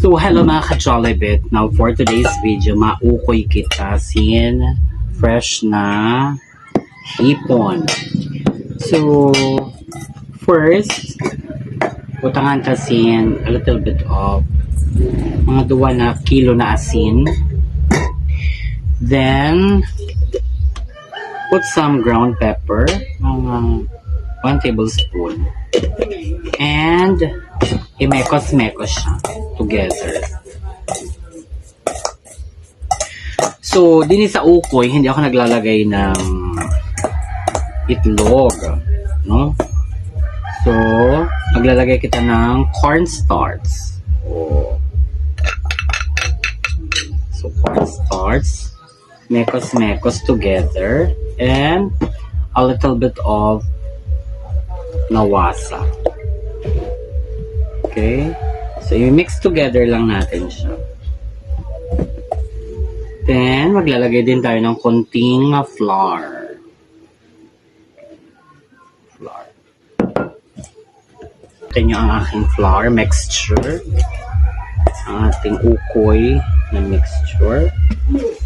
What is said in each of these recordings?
So, hello mga ka-Jollibit. Now, for today's video, maukoy kita sin fresh na hipon. So, first, utangan ka sin a little bit of mga 2 na kilo na asin. Then, put some ground pepper, mga 1 tablespoon. And, imekos-mekos siya together. So, din sa ukoy, hindi ako naglalagay ng itlog, no? So, maglalagay kita ng cornstarch. So, cornstarch, mekos-mekos together, and a little bit of nawasa. Okay? So, i-mix together lang natin siya. Then, maglalagay din tayo ng konting flour. Flour. Ito nyo ang aking flour mixture. Ang ating ukoy na mixture.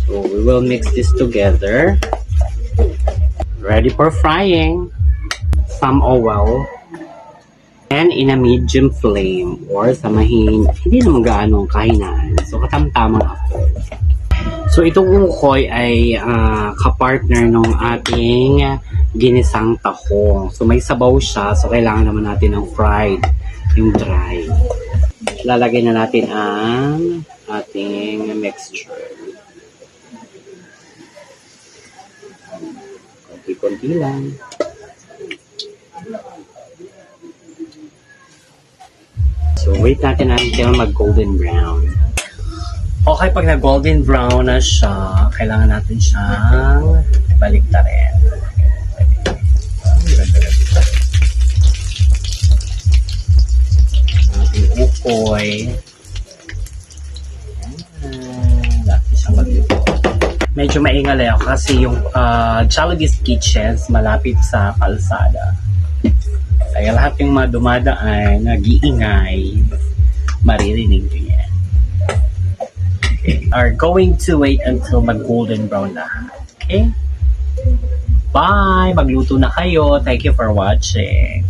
So, we will mix this together. Ready for frying. Some oil. And in a medium flame or sa hindi naman gaano kahinaan. So, katamtamang ako. So, itong ukoy ay kapartner ng ating ginisang tahong. So, may sabaw siya. So, kailangan naman natin ng fried, yung dry. Lalagay na natin ang ating mixture. Konti-konti lang. So, wait natin until mag-golden brown. Okay, pag nag-golden brown na siya, kailangan natin siyang baliktarin. Ating ukoy. Natin siyang maglito. Medyo maingalay ako kasi yung Jollibee's Kitchens malapit sa kalsada. Kaya lahat yung mga dumadaan, nag-iingay, maririnig nyo yan. Okay. Are going to wait until mag-golden brown lahat. Okay? Bye! Magluto na kayo. Thank you for watching.